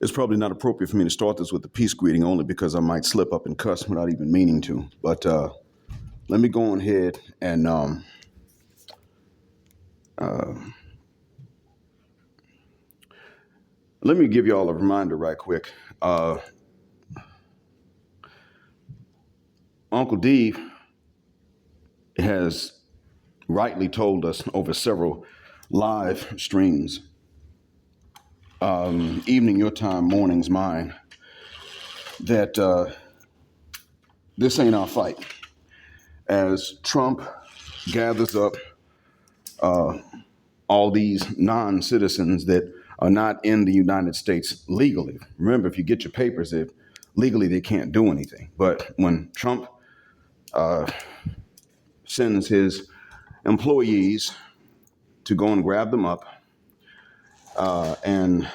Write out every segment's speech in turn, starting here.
It's probably not appropriate for me to start this with the peace greeting only because I might slip up and cuss without even meaning to. But let me go on ahead and let me give you all a reminder right quick. Uncle D has rightly told us over several live streams, evening your time, morning's mine, that this ain't our fight. As Trump gathers up all these non-citizens that are not in the United States legally. Remember, if you get your papers, legally they can't do anything. But when Trump sends his employees to go and grab them up and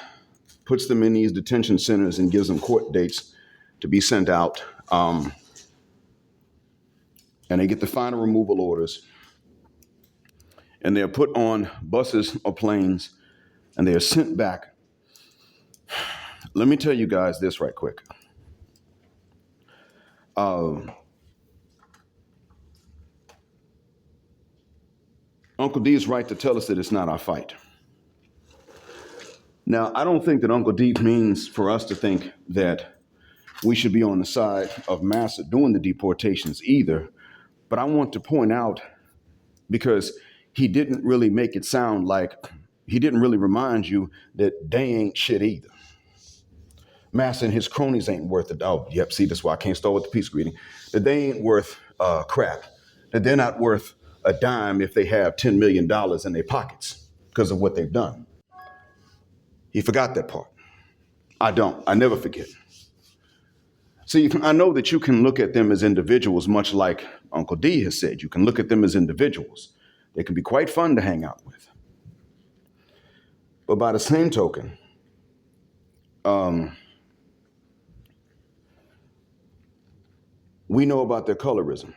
puts them in these detention centers and gives them court dates to be sent out, and they get the final removal orders, and they're put on buses or planes, and they are sent back. Let me tell you guys this right quick. Uncle D is right to tell us that it's not our fight. Now, I don't think that Uncle D means for us to think that we should be on the side of Massa doing the deportations either, but I want to point out, because he didn't really make it sound like, he didn't really remind you that they ain't shit either. Massa and his cronies ain't worth it. Oh, yep, see, that's why I can't start with the peace greeting. That they ain't worth crap. That they're not worth a dime if they have $10 million in their pockets because of what they've done. He forgot that part. I don't. I never forget. See, I know that you can look at them as individuals, much like Uncle D has said. You can look at them as individuals. They can be quite fun to hang out with. But by the same token, we know about their colorism.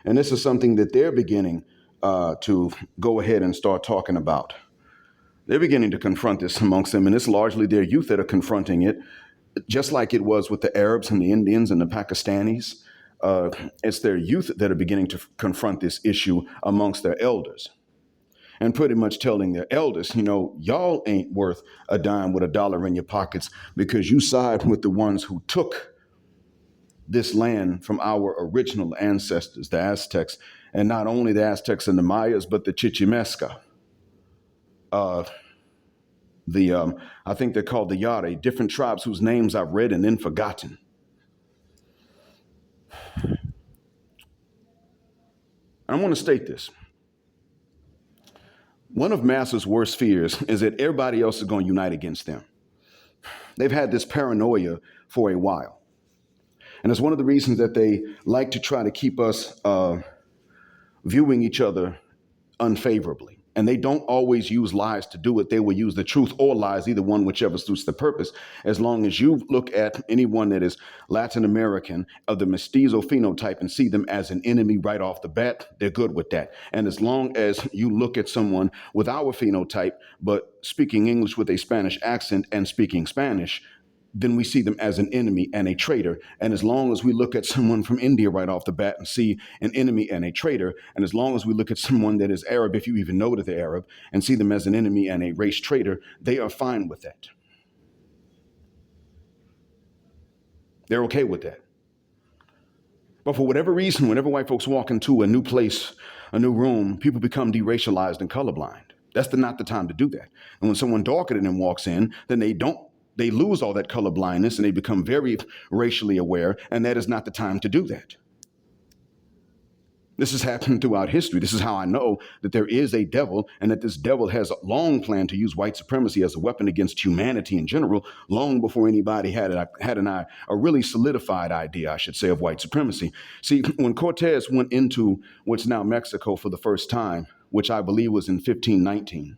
And this is something that they're beginning to go ahead and start talking about. They're beginning to confront this amongst them, and it's largely their youth that are confronting it, just like it was with the Arabs and the Indians and the Pakistanis. It's their youth that are beginning to confront this issue amongst their elders, and pretty much telling their elders, you know, y'all ain't worth a dime with a dollar in your pockets because you side with the ones who took this land from our original ancestors, the Aztecs, and not only the Aztecs and the Mayas, but the Chichimeca. I think they're called the Yare, different tribes whose names I've read and then forgotten. And I want to state this. One of Massa's worst fears is that everybody else is going to unite against them. They've had this paranoia for a while. And it's one of the reasons that they like to try to keep us viewing each other unfavorably. And they don't always use lies to do it. They will use the truth or lies, either one, whichever suits the purpose. As long as you look at anyone that is Latin American of the mestizo phenotype and see them as an enemy right off the bat, they're good with that. And as long as you look at someone with our phenotype, but speaking English with a Spanish accent and speaking Spanish, then we see them as an enemy and a traitor. And as long as we look at someone from India right off the bat and see an enemy and a traitor, and as long as we look at someone that is Arab, if you even know that they're Arab, and see them as an enemy and a race traitor, they are fine with that. They're okay with that. But for whatever reason, whenever white folks walk into a new place, a new room, people become deracialized and colorblind. That's not the time to do that. And when someone darker than them walks in, then they lose all that color blindness and they become very racially aware, and that is not the time to do that. This has happened throughout history. This is how I know that there is a devil, and that this devil has a long plan to use white supremacy as a weapon against humanity in general, long before anybody had a really solidified idea, I should say, of white supremacy. See, when Cortez went into what's now Mexico for the first time, which I believe was in 1519,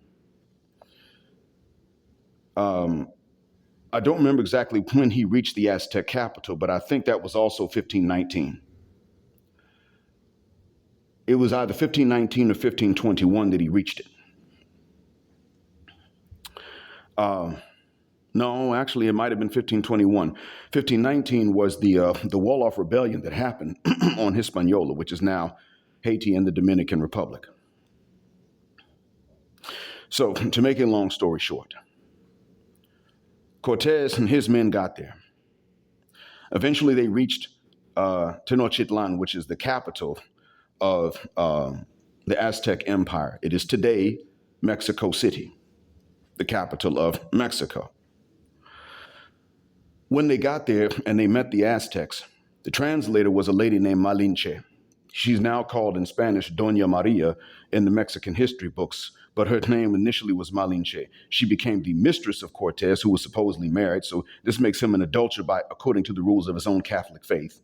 I don't remember exactly when he reached the Aztec capital, but I think that was also 1519. It was either 1519 or 1521 that he reached it. No, actually, it might have been 1521. 1519 was the Wall-Off Rebellion that happened on Hispaniola, which is now Haiti and the Dominican Republic. So, to make a long story short, Cortez and his men got there. Eventually, they reached Tenochtitlan, which is the capital of the Aztec Empire. It is today Mexico City, the capital of Mexico. When they got there and they met the Aztecs, the translator was a lady named Malinche. She's now called in Spanish Doña Maria in the Mexican history books, but her name initially was Malinche. She became the mistress of Cortez, who was supposedly married, so this makes him an adulterer according to the rules of his own Catholic faith.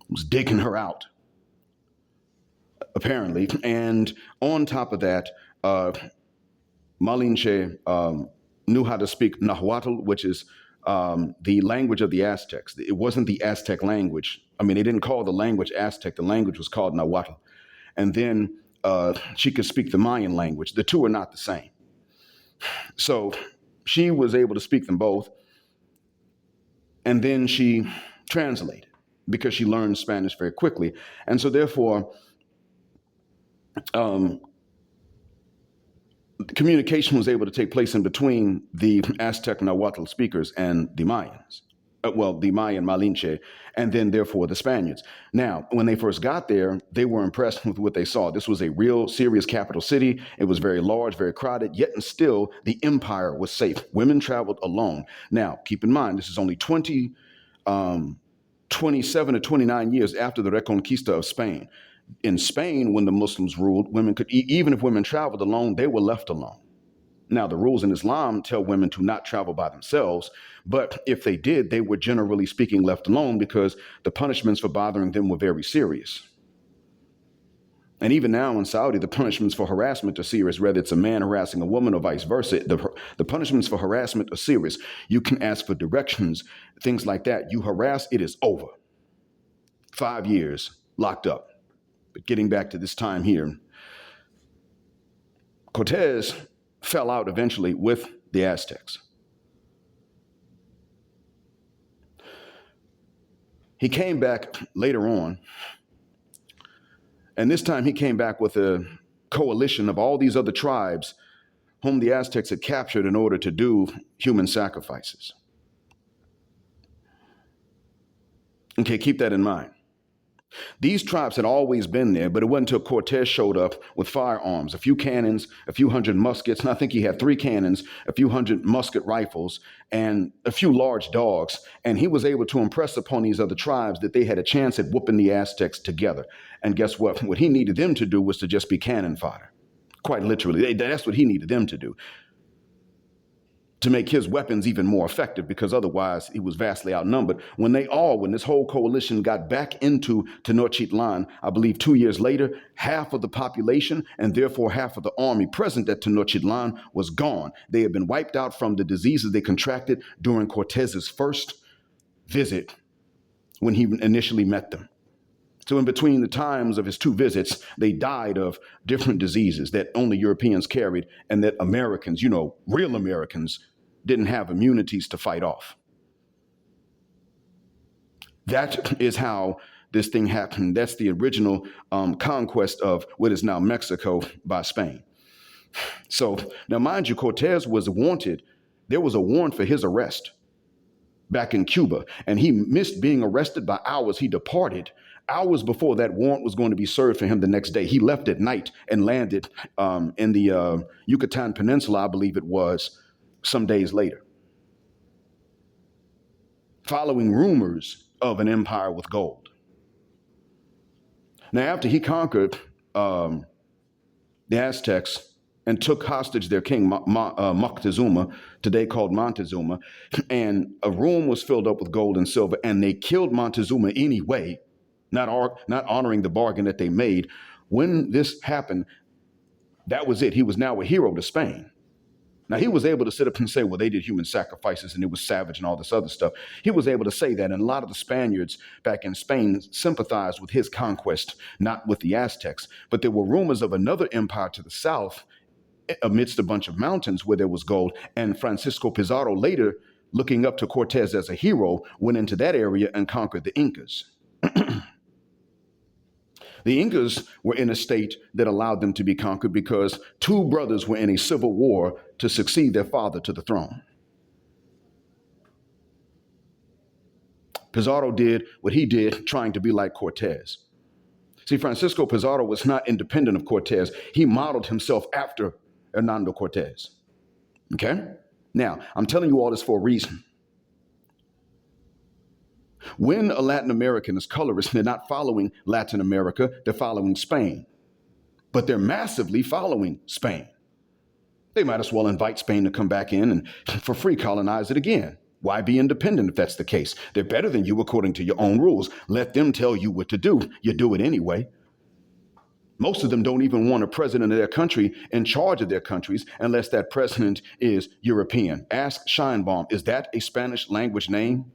Was digging her out, apparently. And on top of that, Malinche knew how to speak Nahuatl, which is the language of the Aztecs. It wasn't the Aztec language. I mean, they didn't call the language Aztec. The language was called Nahuatl. And then she could speak the Mayan language. The two are not the same. So she was able to speak them both. And then she translated because she learned Spanish very quickly. And so therefore, communication was able to take place in between the Aztec Nahuatl speakers and the Mayans. The Mayan Malinche, and then therefore the Spaniards. Now, when they first got there, they were impressed with what they saw. This was a real serious capital city. It was very large, very crowded, yet and still the empire was safe. Women traveled alone. Now, keep in mind, this is only 27 to 29 years after the Reconquista of Spain. In Spain, when the Muslims ruled, women could, even if women traveled alone, they were left alone. Now, the rules in Islam tell women to not travel by themselves, but if they did, they were generally speaking left alone because the punishments for bothering them were very serious. And even now in Saudi, the punishments for harassment are serious, whether it's a man harassing a woman or vice versa. The punishments for harassment are serious. You can ask for directions, things like that. You harass, it is over. 5 years locked up. But getting back to this time here, Cortez fell out eventually with the Aztecs. He came back later on, and this time he came back with a coalition of all these other tribes whom the Aztecs had captured in order to do human sacrifices. Okay, keep that in mind. These tribes had always been there, but it wasn't until Cortez showed up with firearms, a few cannons, a few hundred muskets, and I think he had 3 cannons, a few hundred musket rifles, and a few large dogs. And he was able to impress upon these other tribes that they had a chance at whooping the Aztecs together. And guess what? What he needed them to do was to just be cannon fodder. Quite literally, that's what he needed them to do, to make his weapons even more effective, because otherwise he was vastly outnumbered. When this whole coalition got back into Tenochtitlan, I believe 2 years later, half of the population and therefore half of the army present at Tenochtitlan was gone. They had been wiped out from the diseases they contracted during Cortez's first visit when he initially met them. So in between the times of his 2 visits, they died of different diseases that only Europeans carried and that Americans, real Americans, didn't have immunities to fight off. That is how this thing happened. That's the original conquest of what is now Mexico by Spain. So now, mind you, Cortez was wanted. There was a warrant for his arrest back in Cuba, and he missed being arrested by hours. He departed hours before that warrant was going to be served for him the next day. He left at night and landed in the Yucatan Peninsula, I believe it was, some days later, following rumors of an empire with gold. Now, after he conquered the Aztecs and took hostage their king, Moctezuma, today called Montezuma, and a room was filled up with gold and silver, and they killed Montezuma anyway, not honoring the bargain that they made. When this happened, that was it. He was now a hero to Spain. Now, he was able to sit up and say, well, they did human sacrifices and it was savage and all this other stuff. He was able to say that, and a lot of the Spaniards back in Spain sympathized with his conquest, not with the Aztecs. But there were rumors of another empire to the south amidst a bunch of mountains where there was gold. And Francisco Pizarro later, looking up to Cortez as a hero, went into that area and conquered the Incas. The Incas were in a state that allowed them to be conquered because two brothers were in a civil war to succeed their father to the throne. Pizarro did what he did, trying to be like Cortez. See, Francisco Pizarro was not independent of Cortez. He modeled himself after Hernando Cortez. Okay? Now, I'm telling you all this for a reason. When a Latin American is colorist, they're not following Latin America, they're following Spain. But they're massively following Spain. They might as well invite Spain to come back in and for free colonize it again. Why be independent if that's the case? They're better than you according to your own rules. Let them tell you what to do. You do it anyway. Most of them don't even want a president of their country in charge of their countries unless that president is European. Ask Scheinbaum, is that a Spanish language name?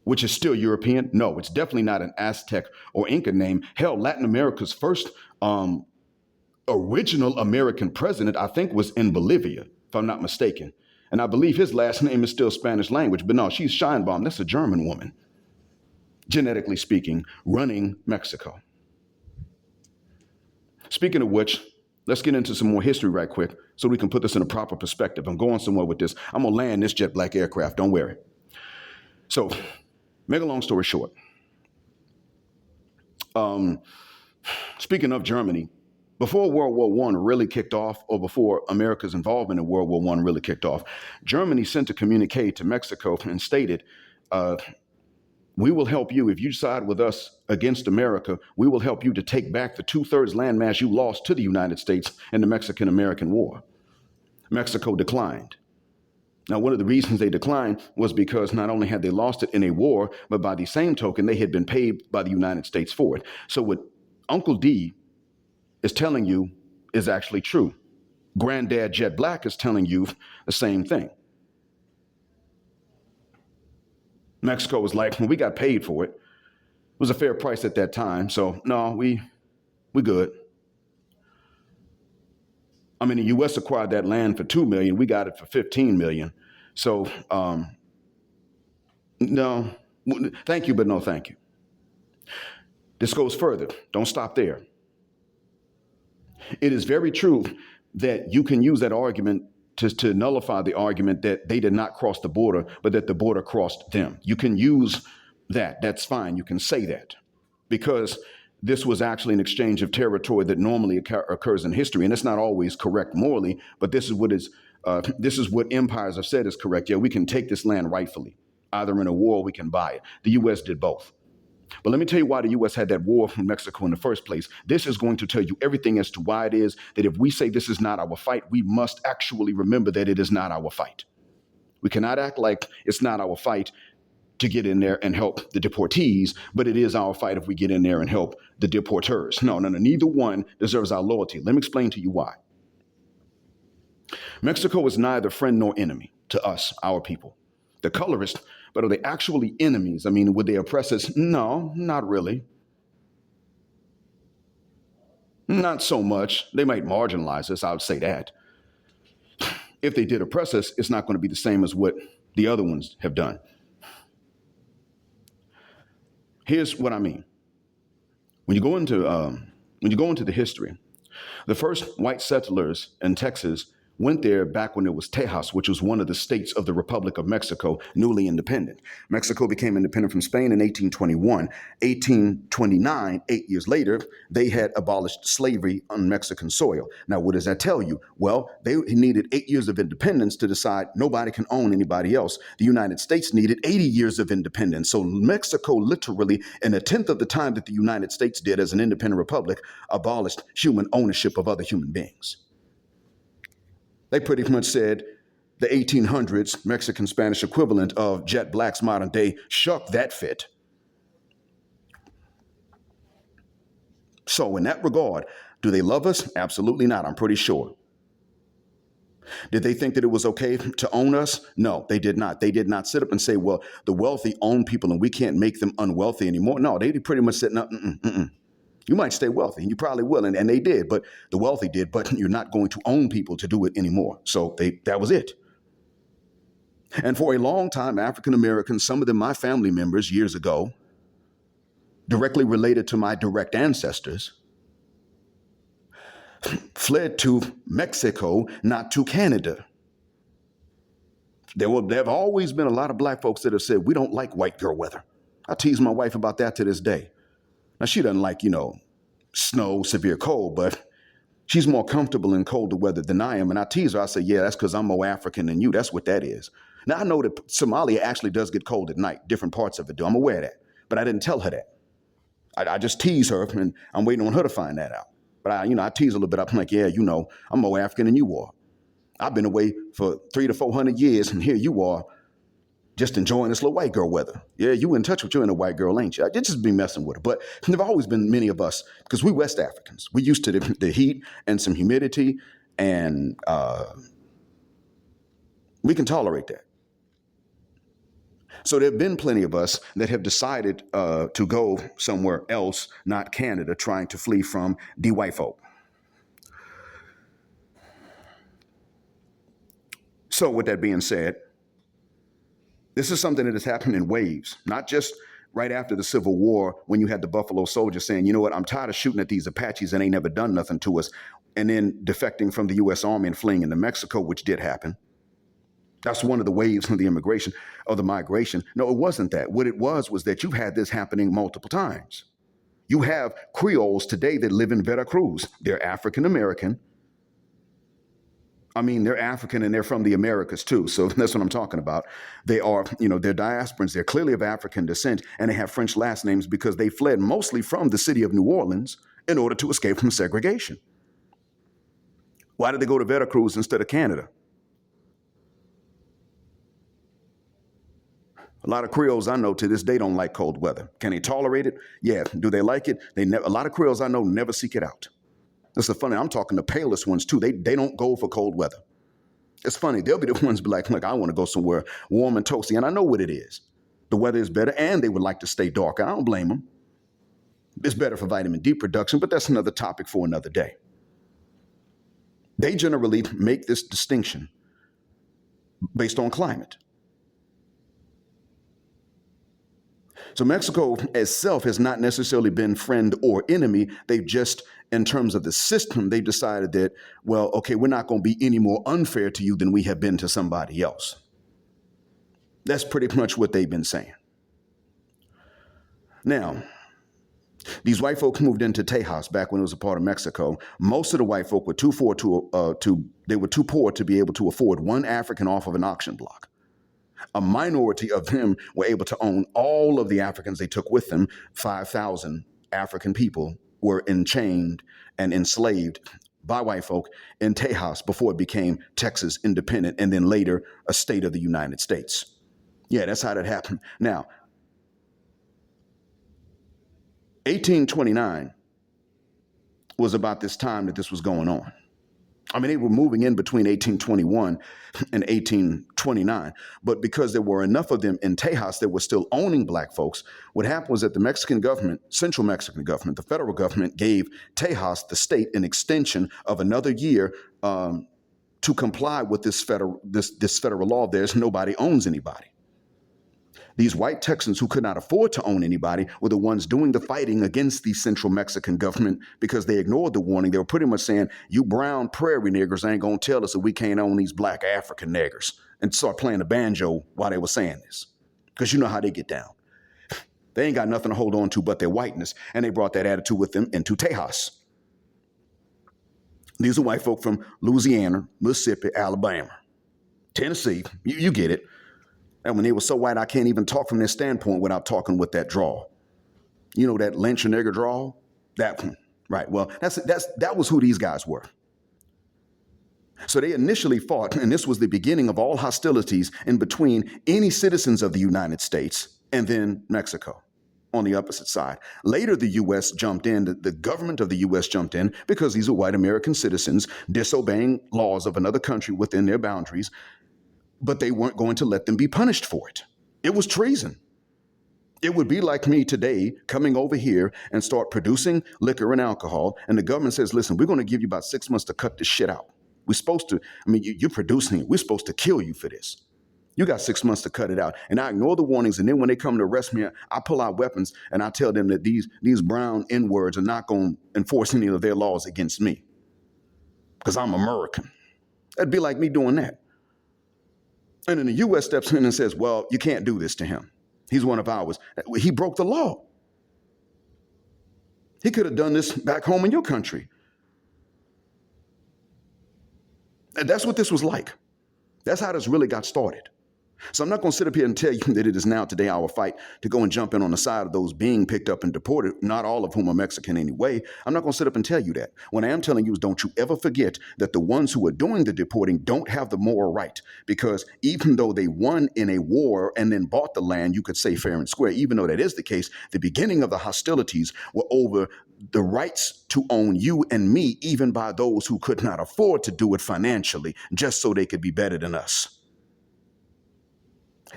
Which is still European? No, it's definitely not an Aztec or Inca name. Hell, Latin America's first original American president, I think, was in Bolivia, if I'm not mistaken. And I believe his last name is still Spanish language. But no, she's Scheinbaum. That's a German woman, genetically speaking, running Mexico. Speaking of which, let's get into some more history right quick so we can put this in a proper perspective. I'm going somewhere with this. I'm going to land this jet black aircraft. Don't worry. So, make a long story short. Speaking of Germany, before World War I really kicked off, or before America's involvement in World War I really kicked off, Germany sent a communique to Mexico and stated, we will help you. If you side with us against America, we will help you to take back the 2/3 landmass you lost to the United States in the Mexican-American War. Mexico declined. Now, one of the reasons they declined was because not only had they lost it in a war, but by the same token, they had been paid by the United States for it. So what Uncle D is telling you is actually true. Granddad Jet Black is telling you the same thing. Mexico was like, well, we got paid for it. It was a fair price at that time. So no, we good. I mean, the U.S. acquired that land for $2 million. We got it for $15 million. So no, thank you, but no thank you. This goes further. Don't stop there. It is very true that you can use that argument to nullify the argument that they did not cross the border, but that the border crossed them. You can use that. That's fine. You can say that because this was actually an exchange of territory that normally occurs in history, and it's not always correct morally. But this is what empires have said is correct. Yeah, we can take this land rightfully, either in a war or we can buy it. The U.S. did both. But let me tell you why the U.S. had that war from Mexico in the first place. This is going to tell you everything as to why it is that if we say this is not our fight, we must actually remember that it is not our fight. We cannot act like it's not our fight to get in there and help the deportees, but it is our fight if we get in there and help the deporters. No, neither one deserves our loyalty. Let me explain to you why. Mexico is neither friend nor enemy to us, our people. The colorists, but are they actually enemies? I mean, would they oppress us? No, not really. Not so much. They might marginalize us, I would say that. If they did oppress us, it's not going to be the same as what the other ones have done. Here's what I mean. When you go into the history, the first white settlers in Texas went there back when it was Tejas, which was one of the states of the Republic of Mexico, newly independent. Mexico became independent from Spain in 1821. 1829, 8 years later, they had abolished slavery on Mexican soil. Now, what does that tell you? Well, they needed 8 years of independence to decide nobody can own anybody else. The United States needed 80 years of independence. So Mexico literally, in a tenth of the time that the United States did as an independent republic, abolished human ownership of other human beings. They pretty much said the 1800s Mexican Spanish equivalent of Jet Black's modern day shuck that fit. So in that regard, do they love us? Absolutely not. I'm pretty sure. Did they think that it was okay to own us? No, they did not. They did not sit up and say, well, the wealthy own people and we can't make them unwealthy anymore. No, they pretty much said, no, You might stay wealthy, and you probably will, and they did, but the wealthy did, but you're not going to own people to do it anymore. So that was it. And for a long time, African Americans, some of them my family members years ago, directly related to my direct ancestors, fled to Mexico, not to Canada. There have always been a lot of black folks that have said, we don't like white girl weather. I tease my wife about that to this day. Now, she doesn't like, snow, severe cold, but she's more comfortable in colder weather than I am. And I tease her, I say, yeah, that's because I'm more African than you. That's what that is. Now, I know that Somalia actually does get cold at night. Different parts of it do. I'm aware of that. But I didn't tell her that. I just tease her, and I'm waiting on her to find that out. But I tease a little bit. I'm like, yeah, I'm more African than you are. I've been away for 300 to 400 years, and here you are, just enjoying this little white girl weather. Yeah, you in touch with you and a white girl, ain't you? I just be messing with her. But there've always been many of us, because we West Africans, we used to the heat and some humidity, and we can tolerate that. So there have been plenty of us that have decided to go somewhere else, not Canada, trying to flee from the white folk. So with that being said, this is something that has happened in waves, not just right after the Civil War when you had the Buffalo Soldiers saying, you know what, I'm tired of shooting at these Apaches and they never done nothing to us, and then defecting from the U.S. Army and fleeing into Mexico, which did happen. That's one of the waves of the immigration, or the migration. No, it wasn't that. What it was that you've had this happening multiple times. You have Creoles today that live in Veracruz. They're African American. I mean, they're African and they're from the Americas too. So that's what I'm talking about. They are, they're diasporans. They're clearly of African descent, and they have French last names because they fled mostly from the city of New Orleans in order to escape from segregation. Why did they go to Veracruz instead of Canada? A lot of Creoles I know to this day don't like cold weather. Can they tolerate it? Yeah. Do they like it? A lot of Creoles I know never seek it out. That's the funny. I'm talking the palest ones too. They don't go for cold weather. It's funny. They'll be the ones be like, look, I want to go somewhere warm and toasty, and I know what it is. The weather is better, and they would like to stay dark. I don't blame them. It's better for vitamin D production, but that's another topic for another day. They generally make this distinction based on climate. So Mexico itself has not necessarily been friend or enemy. They've just, in terms of the system, they've decided that, well, okay, we're not going to be any more unfair to you than we have been to somebody else. That's pretty much what they've been saying. Now, these white folks moved into Tejas back when it was a part of Mexico. Most of the white folk were too poor to be able to afford one African off of an auction block. A minority of them were able to own all of the Africans they took with them. 5,000 African people were enchained and enslaved by white folk in Tejas before it became Texas independent and then later a state of the United States. Yeah, that's how that happened. Now, 1829 was about this time that this was going on. I mean, they were moving in between 1821 and 1829, but because there were enough of them in Tejas that were still owning black folks, what happened was that the Mexican government, central Mexican government, the federal government gave Tejas, the state, an extension of another year to comply with this federal law. There's nobody owns anybody. These white Texans who could not afford to own anybody were the ones doing the fighting against the central Mexican government because they ignored the warning. They were pretty much saying, you brown prairie niggers ain't going to tell us that we can't own these black African niggers, and start playing the banjo while they were saying this. Because you know how they get down. They ain't got nothing to hold on to but their whiteness, and they brought that attitude with them into Tejas. These are white folk from Louisiana, Mississippi, Alabama, Tennessee. You get it. And when they were so white, I can't even talk from their standpoint without talking with that drawl. You know, that lynch or nigger drawl? That one. Right. Well, that was who these guys were. So they initially fought, and this was the beginning of all hostilities in between any citizens of the United States and then Mexico on the opposite side. Later, the U.S. jumped in, the government of the U.S. jumped in because these are white American citizens disobeying laws of another country within their boundaries, but they weren't going to let them be punished for it. It was treason. It would be like me today coming over here and start producing liquor and alcohol, and the government says, listen, we're going to give you about 6 months to cut this shit out. We're supposed to, you're producing it. We're supposed to kill you for this. You got 6 months to cut it out. And I ignore the warnings. And then when they come to arrest me, I pull out weapons and I tell them that these brown N-words are not going to enforce any of their laws against me because I'm American. That'd be like me doing that. And then the U.S. steps in and says, well, you can't do this to him. He's one of ours. He broke the law. He could have done this back home in your country. And that's what this was like. That's how this really got started. So I'm not going to sit up here and tell you that it is now today our fight to go and jump in on the side of those being picked up and deported, not all of whom are Mexican anyway. I'm not going to sit up and tell you that. What I am telling you is don't you ever forget that the ones who are doing the deporting don't have the moral right, because even though they won in a war and then bought the land, you could say fair and square, even though that is the case, the beginning of the hostilities were over the rights to own you and me, even by those who could not afford to do it financially, just so they could be better than us.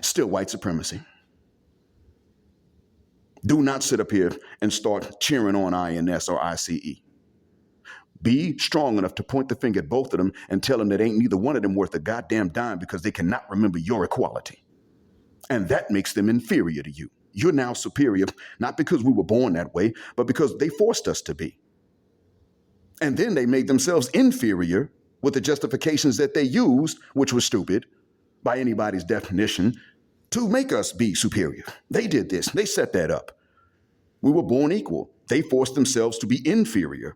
Still white supremacy. Do not sit up here and start cheering on INS or ICE. Be strong enough to point the finger at both of them and tell them that ain't neither one of them worth a goddamn dime because they cannot remember your equality. And that makes them inferior to you. You're now superior, not because we were born that way, but because they forced us to be. And then they made themselves inferior with the justifications that they used, which was stupid, by anybody's definition, to make us be superior. They did this. They set that up. We were born equal. They forced themselves to be inferior.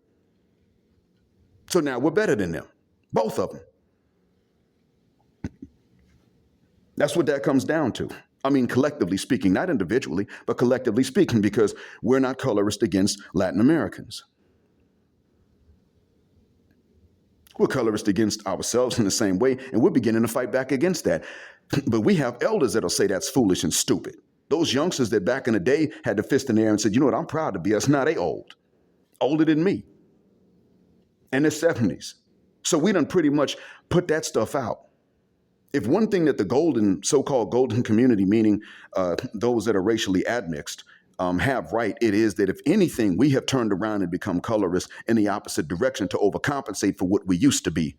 So now we're better than them, both of them. That's what that comes down to. I mean, collectively speaking, not individually, but collectively speaking, because we're not colorist against Latin Americans. We're colorist against ourselves in the same way, and we're beginning to fight back against that. But we have elders that'll say that's foolish and stupid. Those youngsters that back in the day had the fist in the air and said, you know what, I'm proud to be us. Now they old, older than me, in their 70s. So we done pretty much put that stuff out. If one thing that the so-called golden community, meaning those that are racially admixed, have right, it is that if anything, we have turned around and become colorists in the opposite direction to overcompensate for what we used to be.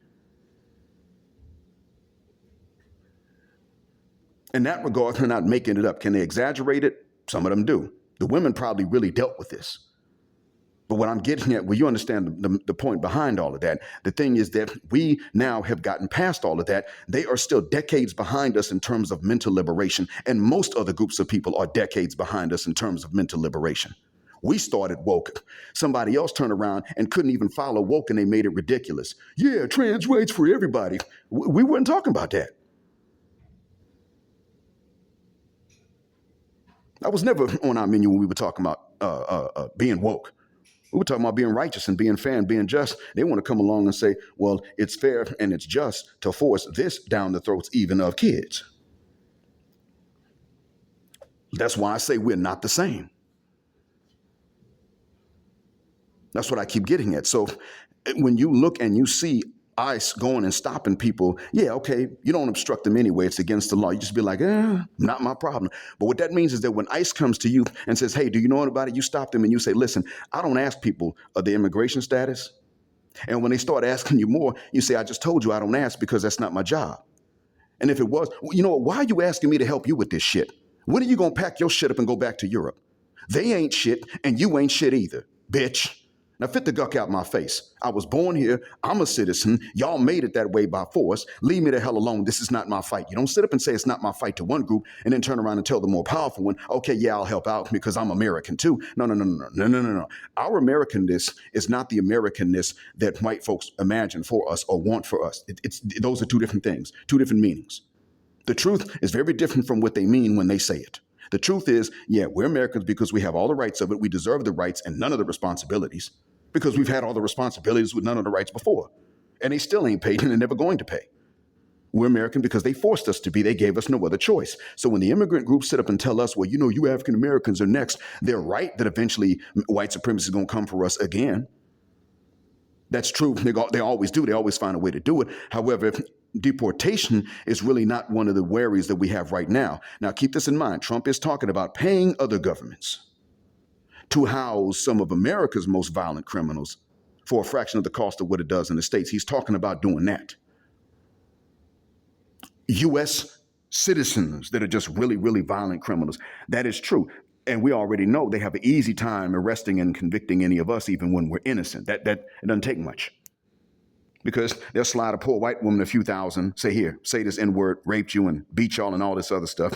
In that regard, they're not making it up. Can they exaggerate it? Some of them do. The women probably really dealt with this. But what I'm getting at, well, you understand the point behind all of that. The thing is that we now have gotten past all of that. They are still decades behind us in terms of mental liberation. And most other groups of people are decades behind us in terms of mental liberation. We started woke. Somebody else turned around and couldn't even follow woke, and they made it ridiculous. Yeah, trans rights for everybody. We weren't talking about that. That was never on our menu when we were talking about being woke. We were talking about being righteous and being fair and being just. They want to come along and say, well, it's fair and it's just to force this down the throats even of kids. That's why I say we're not the same. That's what I keep getting at. So when you look and you see ICE going and stopping people, yeah, okay, you don't obstruct them anyway. It's against the law. You just be like, not my problem. But what that means is that when ICE comes to you and says, hey, do you know about it? You stop them and you say, listen, I don't ask people their immigration status. And when they start asking you more, you say, I just told you I don't ask because that's not my job. And if it was, you know what, why are you asking me to help you with this shit? When are you going to pack your shit up and go back to Europe? They ain't shit and you ain't shit either, bitch. Now, fit the guck out my face. I was born here. I'm a citizen. Y'all made it that way by force. Leave me the hell alone. This is not my fight. You don't sit up and say it's not my fight to one group and then turn around and tell the more powerful one, okay, yeah, I'll help out because I'm American too. No. Our Americanness is not the Americanness that white folks imagine for us or want for us. Those are two different things, two different meanings. The truth is very different from what they mean when they say it. The truth is, yeah, we're Americans because we have all the rights of it. We deserve the rights and none of the responsibilities, because we've had all the responsibilities with none of the rights before. And they still ain't paid and they're never going to pay. We're American because they forced us to be. They gave us no other choice. So when the immigrant groups sit up and tell us, well, you know, you African Americans are next, they're right that eventually white supremacy is going to come for us again. That's true. They always do. They always find a way to do it. However, deportation is really not one of the worries that we have right now. Now, keep this in mind. Trump is talking about paying other governments to house some of America's most violent criminals for a fraction of the cost of what it does in the States. He's talking about doing that. U.S. citizens that are just really, really violent criminals. That is true. And we already know they have an easy time arresting and convicting any of us, even when we're innocent. That it doesn't take much. Because they'll slide a poor white woman a few thousand, say, here, say this N-word, raped you and beat y'all and all this other stuff.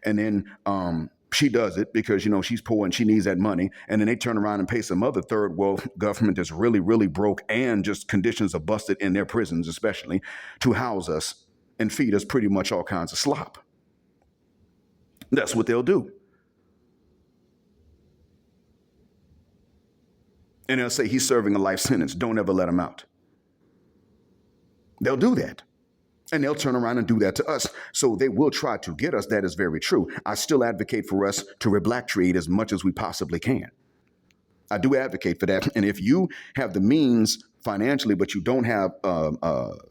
And then she does it because, she's poor and she needs that money. And then they turn around and pay some other third world government that's really, really broke and just conditions are busted in their prisons, especially, to house us and feed us pretty much all kinds of slop. That's what they'll do. And they'll say he's serving a life sentence. Don't ever let him out. They'll do that. And they'll turn around and do that to us. So they will try to get us. That is very true. I still advocate for us to repatriate as much as we possibly can. I do advocate for that. And if you have the means financially, but you don't have,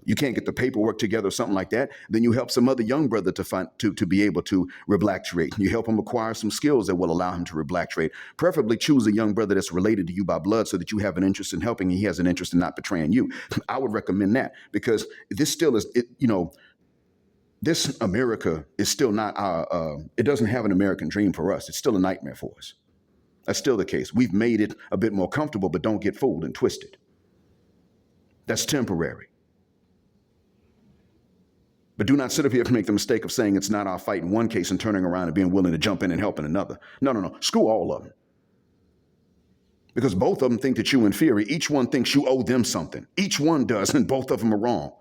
you can't get the paperwork together or something like that, then you help some other young brother to be able to repatriate. You help him acquire some skills that will allow him to repatriate. Preferably choose a young brother that's related to you by blood so that you have an interest in helping and he has an interest in not betraying you. I would recommend that because this still is, this America is still not it doesn't have an American dream for us. It's still a nightmare for us. That's still the case. We've made it a bit more comfortable, but don't get fooled and twisted. That's temporary. But do not sit up here and make the mistake of saying it's not our fight in one case and turning around and being willing to jump in and help in another. No. Screw all of them. Because both of them think that you're inferior. Each one thinks you owe them something. Each one does, and both of them are wrong.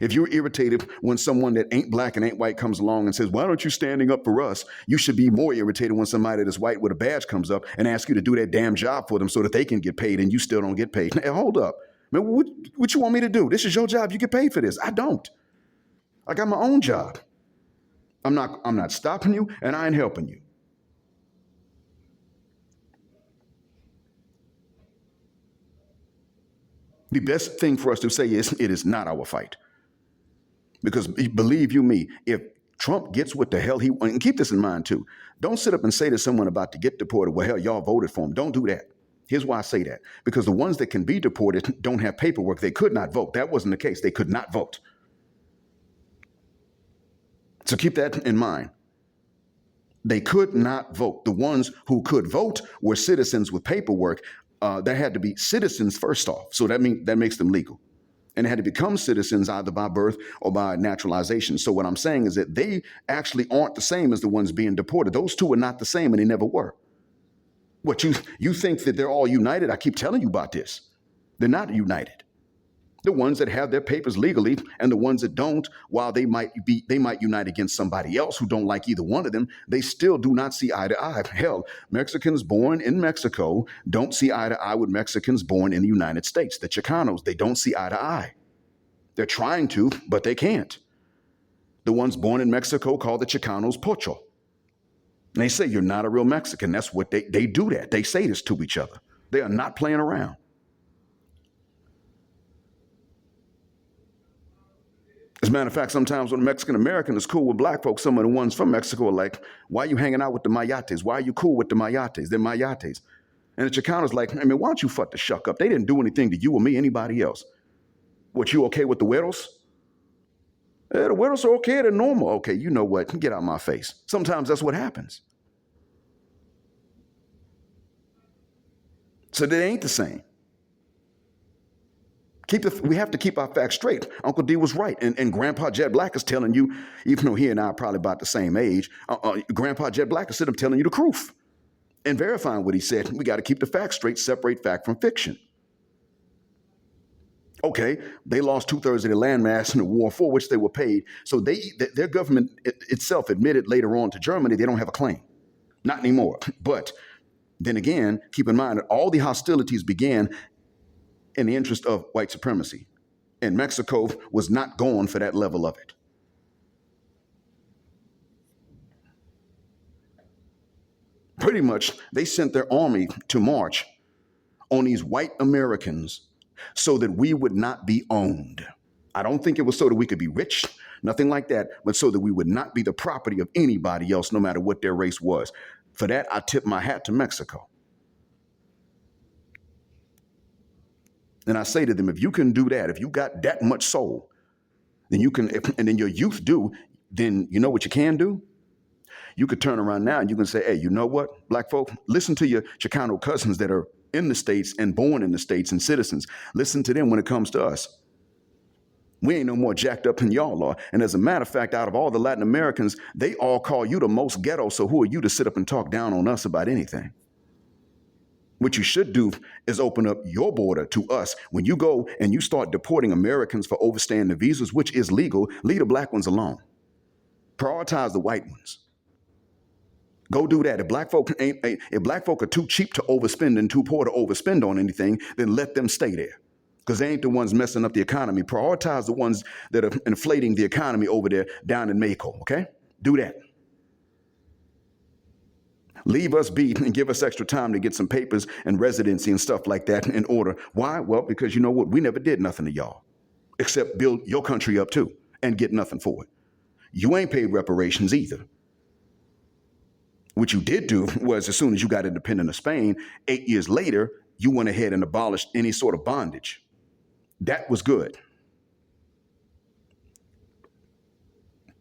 If you're irritated when someone that ain't black and ain't white comes along and says, why aren't you standing up for us? You should be more irritated when somebody that's white with a badge comes up and asks you to do that damn job for them so that they can get paid and you still don't get paid. Now, hold up. Man, what you want me to do? This is your job. You get paid for this. I don't. I got my own job. I'm not stopping you and I ain't helping you. The best thing for us to say is it is not our fight. Because believe you me, if Trump gets what the hell he wants, and keep this in mind too, don't sit up and say to someone about to get deported, well, hell, y'all voted for him. Don't do that. Here's why I say that. Because the ones that can be deported don't have paperwork. They could not vote. That wasn't the case. They could not vote. So keep that in mind. They could not vote. The ones who could vote were citizens with paperwork. That had to be citizens first off. So that makes them legal. And had to become citizens either by birth or by naturalization. So what I'm saying is that they actually aren't the same as the ones being deported. Those two are not the same, and they never were. What, you think that they're all united? I keep telling you about this. They're not united. The ones that have their papers legally and the ones that don't, while they might unite against somebody else who don't like either one of them, they still do not see eye to eye. Hell, Mexicans born in Mexico don't see eye to eye with Mexicans born in the United States. The Chicanos, they don't see eye to eye. They're trying to, but they can't. The ones born in Mexico call the Chicanos pocho. And they say, you're not a real Mexican. That's what they do that. They say this to each other. They are not playing around. As a matter of fact, sometimes when a Mexican American is cool with black folks, some of the ones from Mexico are like, why are you hanging out with the Mayates? Why are you cool with the Mayates? They're Mayates. And the Chicano's like, I mean, why don't you fuck the shuck up? They didn't do anything to you or me, anybody else. What, you okay with the güeros? Yeah, the güeros are okay, they're normal. Okay, you know what? Get out of my face. Sometimes that's what happens. So they ain't the same. We have to keep our facts straight. Uncle D was right. And Grandpa Jet Black is telling you, even though he and I are probably about the same age, Grandpa Jet Black is sitting up telling you the truth and verifying what he said. We got to keep the facts straight, separate fact from fiction. Okay, they lost 2/3 of their landmass in the war for which they were paid. So their government itself admitted later on to Germany they don't have a claim. Not anymore. But then again, keep in mind that all the hostilities began in the interest of white supremacy. And Mexico was not going for that level of it. Pretty much, they sent their army to march on these white Americans so that we would not be owned. I don't think it was so that we could be rich, nothing like that, but so that we would not be the property of anybody else, no matter what their race was. For that, I tip my hat to Mexico. And I say to them, if you can do that, if you got that much soul, then you can, and then your youth do, then you know what you can do? You could turn around now and you can say, hey, you know what, black folk, listen to your Chicano cousins that are in the States and born in the States and citizens. Listen to them when it comes to us. We ain't no more jacked up than y'all are. And as a matter of fact, out of all the Latin Americans, they all call you the most ghetto. So who are you to sit up and talk down on us about anything? What you should do is open up your border to us. When you go and you start deporting Americans for overstaying the visas, which is legal, leave the black ones alone. Prioritize the white ones. Go do that. If black folk are too cheap to overspend and too poor to overspend on anything, then let them stay there. Because they ain't the ones messing up the economy. Prioritize the ones that are inflating the economy over there down in Mako, okay? Do that. Leave us be and give us extra time to get some papers and residency and stuff like that in order. Why? Well, because you know what? We never did nothing to y'all except build your country up too and get nothing for it. You ain't paid reparations either. What you did do was, as soon as you got independent of Spain, 8 years later, you went ahead and abolished any sort of bondage. That was good.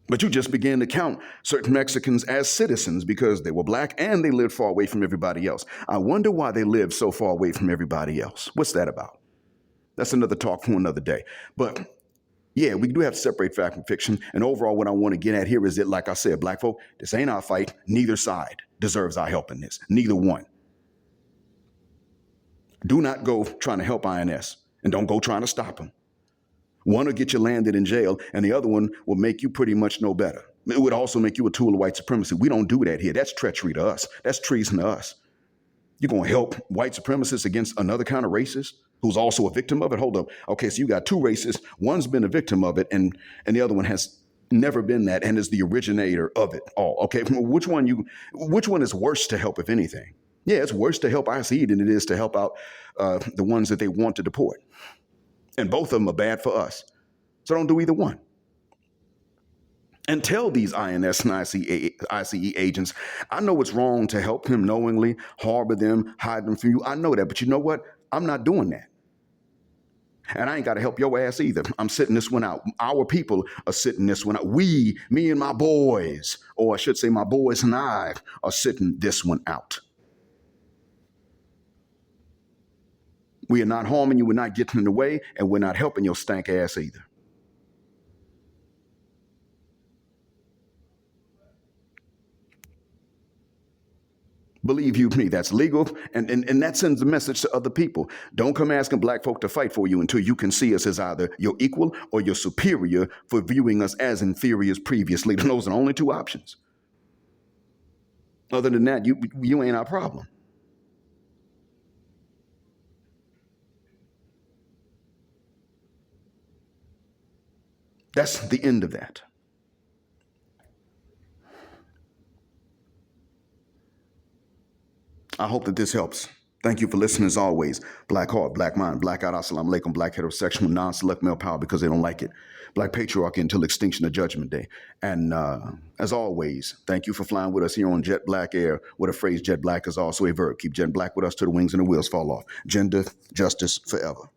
But you just began to count certain Mexicans as citizens because they were black and they lived far away from everybody else. I wonder why they lived so far away from everybody else. What's that about? That's another talk for another day. But yeah, we do have to separate fact from fiction. And overall, what I want to get at here is that, like I said, black folk, this ain't our fight. Neither side deserves our help in this. Neither one. Do not go trying to help INS and don't go trying to stop them. One will get you landed in jail and the other one will make you pretty much know better. It would also make you a tool of white supremacy. We don't do that here. That's treachery to us. That's treason to us. You're going to help white supremacists against another kind of racist who's also a victim of it? Hold up. Okay, so you got two racists. One's been a victim of it and the other one has never been that and is the originator of it all. Okay, which one is worse to help, if anything? Yeah, it's worse to help ICE than it is to help out the ones that they want to deport. And both of them are bad for us. So don't do either one. And tell these INS and ICE agents, I know it's wrong to help him knowingly, harbor them, hide them from you. I know that. But you know what? I'm not doing that. And I ain't got to help your ass either. I'm sitting this one out. Our people are sitting this one out. We, me and my boys, or I should say my boys and I, are sitting this one out. We are not harming you. We're not getting in the way. And we're not helping your stank ass either. Believe you me, that's legal. And that sends a message to other people. Don't come asking black folk to fight for you until you can see us as either your equal or your superior for viewing us as inferiors previously. Those are the only two options. Other than that, you ain't our problem. That's the end of that. I hope that this helps. Thank you for listening as always. Black heart, black mind, black out, assalamu alaikum, black heterosexual, non-select male power because they don't like it. Black patriarchy until extinction of judgment day. And as always, thank you for flying with us here on Jet Black Air, where the phrase jet black is also a verb. Keep jet black with us till the wings and the wheels fall off. Gender, justice, forever.